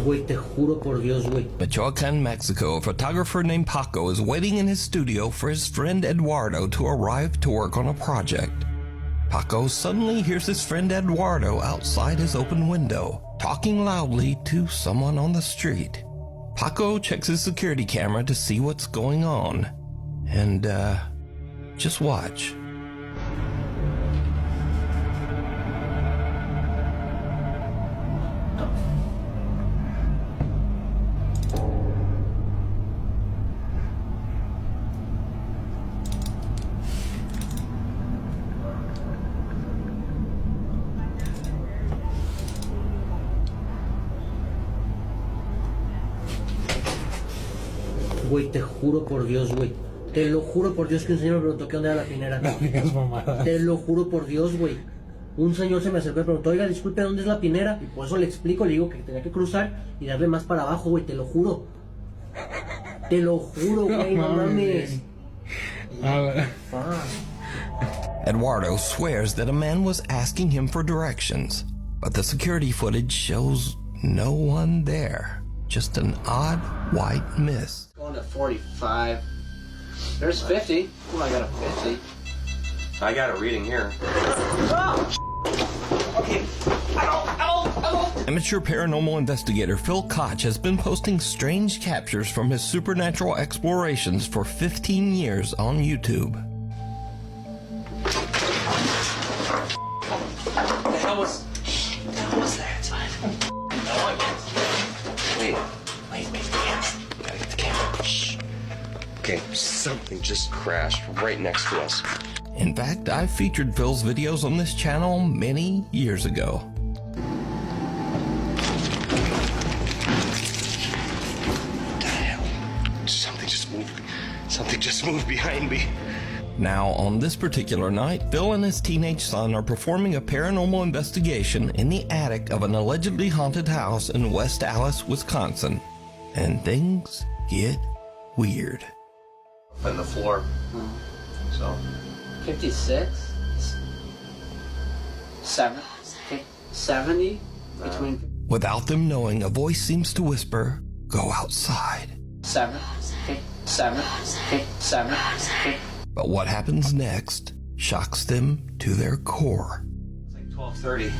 Güey, te juro por Dios, güey. Michoacan, Mexico, a photographer named Paco is waiting in his studio for his friend Eduardo to arrive to work on a project. Paco suddenly hears his friend Eduardo outside his open window, talking loudly to someone on the street. Paco checks his security camera to see what's going on. And, just watch. Güey, te juro por Dios, güey. Te lo juro por Dios que un señor me preguntó que dónde era la pinera. No digas mamadas. Te lo juro por Dios, güey. Un señor se me acercó y preguntó, oiga, disculpe, ¿dónde es la pinera? Y por eso le explico, le digo que tenía que cruzar y darle más para abajo, güey, te lo juro. Te lo juro, güey, no mames. Eduardo swears that a man was asking him for directions, but the security footage shows no one there. Just an odd white mist. Going to 45. There's 50. Oh, I got a 50. I got a reading here. Oh! Okay. Amateur paranormal investigator Phil Koch has been posting strange captures from his supernatural explorations for 15 years on YouTube. What the hell was that? Wait, gotta get the camera. Shh. Okay, something just crashed right next to us. In fact, I've featured Phil's videos on this channel many years ago. What the hell? Something just moved behind me. Now, on this particular night, Phil and his teenage son are performing a paranormal investigation in the attic of an allegedly haunted house in West Allis, Wisconsin. And things get weird. On the floor. So. 56? 70? Between Without them knowing, a voice seems to whisper, "Go outside." 7. But what happens next shocks them to their core. It's like 12:30.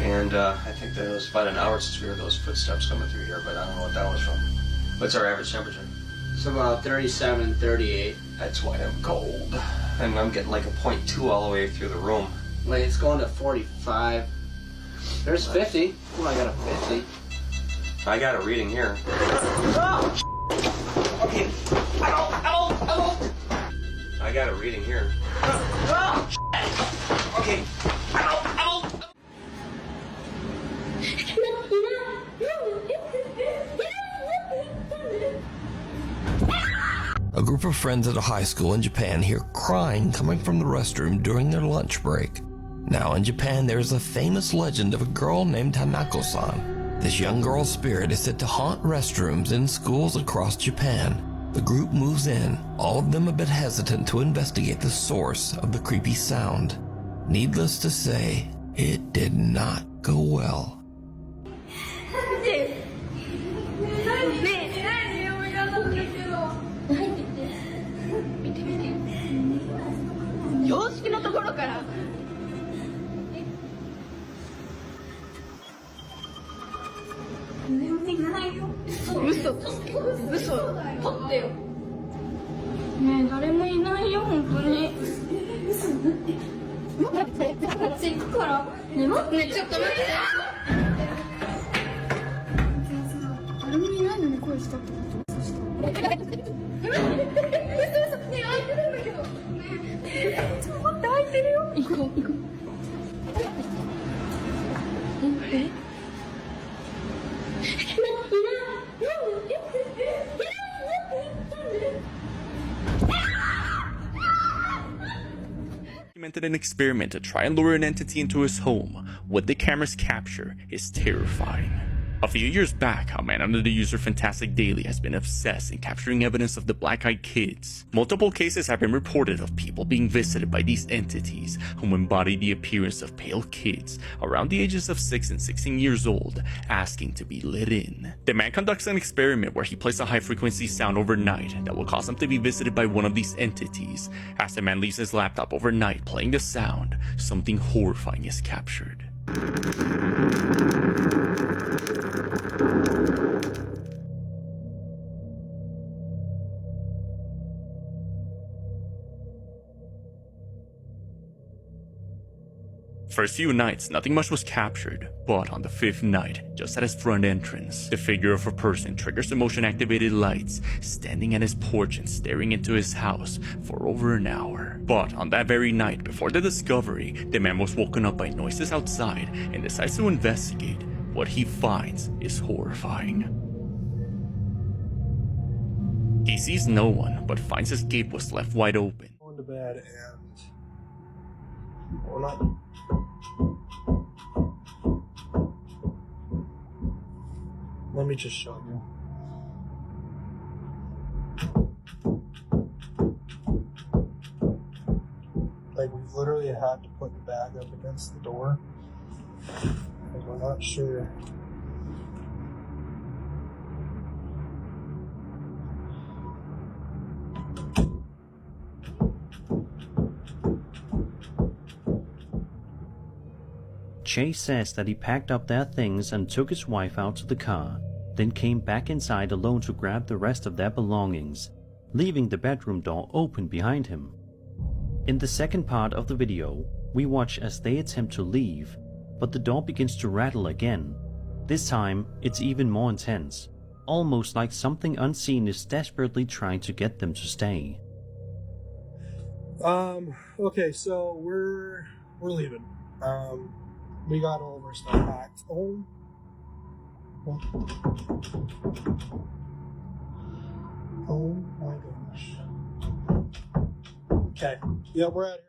And I think that it was about an hour since we heard those footsteps coming through here, but I don't know what that was from. What's our average temperature? It's about 37, 38. That's why I'm cold. And I'm getting like a 0.2 all the way through the room. Wait, it's going to 45. There's 50. Oh, I got a 50. I got a reading here. Oh! Okay. I got a reading here. Oh! Okay. A group of friends at a high school in Japan hear crying coming from the restroom during their lunch break. Now in Japan, there is a famous legend of a girl named Hanako-san. This young girl's spirit is said to haunt restrooms in schools across Japan. The group moves in, all of them a bit hesitant to investigate the source of the creepy sound. Needless to say, it did not go well. An experiment to try and lure an entity into his home. What the cameras capture is terrifying. A few years back, a man under the user Fantastic Daily has been obsessed in capturing evidence of the black-eyed kids. Multiple cases have been reported of people being visited by these entities who embody the appearance of pale kids around the ages of 6 and 16 years old, asking to be let in. The man conducts an experiment where he plays a high-frequency sound overnight that will cause him to be visited by one of these entities. As the man leaves his laptop overnight playing the sound, something horrifying is captured. First few nights, nothing much was captured, but on the 5th night, just at his front entrance, the figure of a person triggers the motion-activated lights, standing at his porch and staring into his house for over an hour. But on that very night, before the discovery, the man was woken up by noises outside and decides to investigate. What he finds is horrifying. He sees no one, but finds his gate was left wide open. Going to bed and we're not. Let me just show you. Like, we've literally had to put the bag up against the door because we're not sure. Chase says that he packed up their things and took his wife out to the car, then came back inside alone to grab the rest of their belongings, leaving the bedroom door open behind him. In the second part of the video, we watch as they attempt to leave, but the door begins to rattle again. This time, it's even more intense, almost like something unseen is desperately trying to get them to stay. Okay, so we're leaving. We got all of our stuff packed. Oh my gosh. Okay. Yeah, we're out here.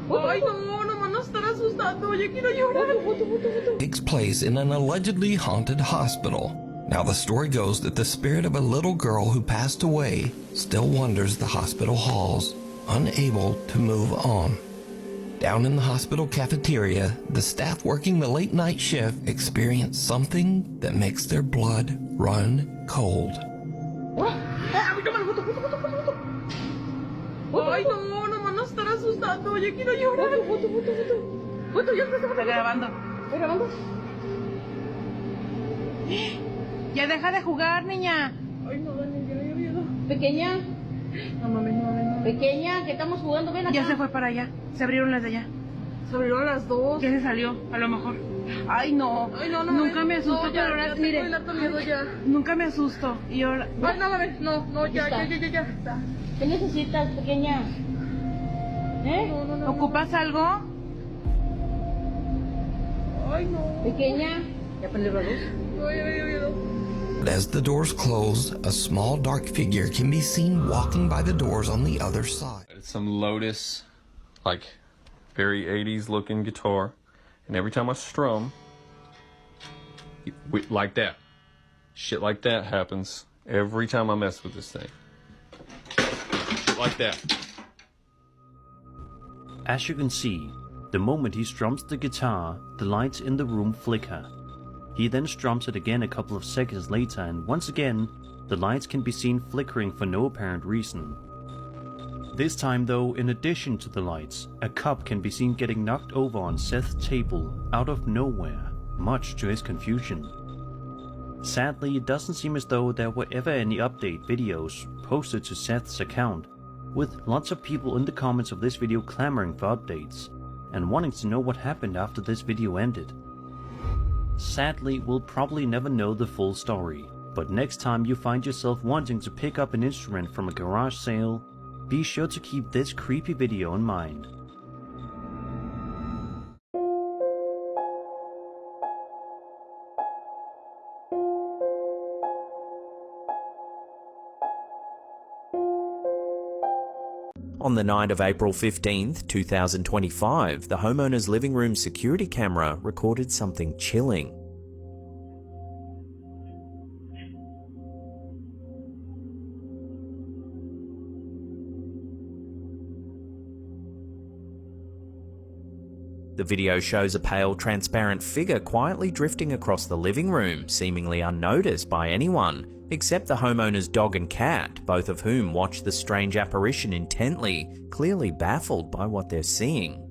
Ay, no, nomás nos están asustando. Yo quiero llorar. Takes place in an allegedly haunted hospital. Now the story goes that the spirit of a little girl who passed away still wanders the hospital halls, unable to move on. Down in the hospital cafeteria, the staff working the late night shift experience something that makes their blood run cold. Ay, no, nomás nos están asustando. Yo quiero llorar. Foto, ya está grabando. ¿Está grabando? Ya deja de jugar, niña. Ay, no, Dani, yo miedo. Pequeña. No mames, no mames. Pequeña, que estamos jugando, ven acá. Ya se fue para allá. Se abrieron las de allá. Se abrieron las dos. Ya se salió, a lo mejor. Ay, no. Ay, no, no. Nunca me asusto, no, ya, pero ahora, ya mire. tengo el harto miedo ya. Nunca me asusto. Y ahora. Ay, no mames, no, ya. ¿Qué necesitas, pequeña? ¿Eh? No. ¿Ocupas algo? Ay, no. Pequeña. ¿Ya prendió la luz? No, ya me dio miedo. But as the doors close, a small dark figure can be seen walking by the doors on the other side. It's some Lotus, like, very 80s looking guitar. And every time I strum, like that. Shit like that happens every time I mess with this thing. Shit like that. As you can see, the moment he strums the guitar, the lights in the room flicker. He then strums it again a couple of seconds later, and once again, the lights can be seen flickering for no apparent reason. This time though, in addition to the lights, a cup can be seen getting knocked over on Seth's table out of nowhere, much to his confusion. Sadly, it doesn't seem as though there were ever any update videos posted to Seth's account, with lots of people in the comments of this video clamoring for updates, and wanting to know what happened after this video ended. Sadly, we'll probably never know the full story, but next time you find yourself wanting to pick up an instrument from a garage sale, be sure to keep this creepy video in mind. On the night of April 15th, 2025, the homeowner's living room security camera recorded something chilling. The video shows a pale, transparent figure quietly drifting across the living room, seemingly unnoticed by anyone, except the homeowner's dog and cat, both of whom watch the strange apparition intently, clearly baffled by what they're seeing.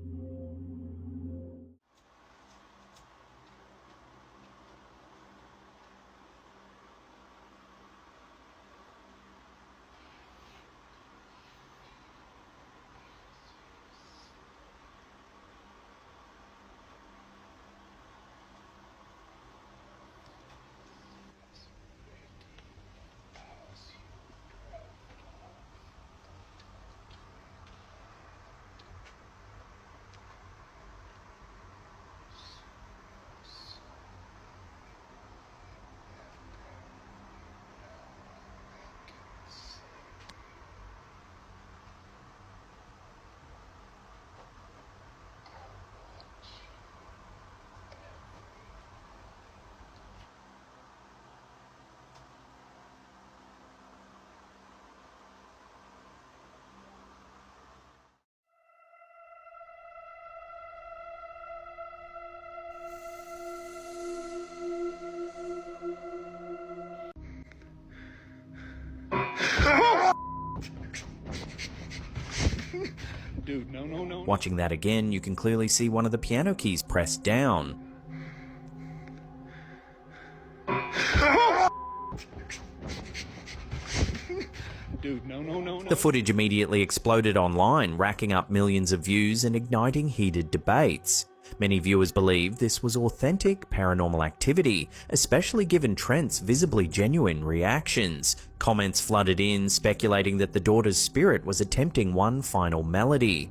Dude, no. Watching that again, you can clearly see one of the piano keys pressed down. Dude, no. The footage immediately exploded online, racking up millions of views and igniting heated debates. Many viewers believed this was authentic paranormal activity, especially given Trent's visibly genuine reactions. Comments flooded in, speculating that the daughter's spirit was attempting one final melody.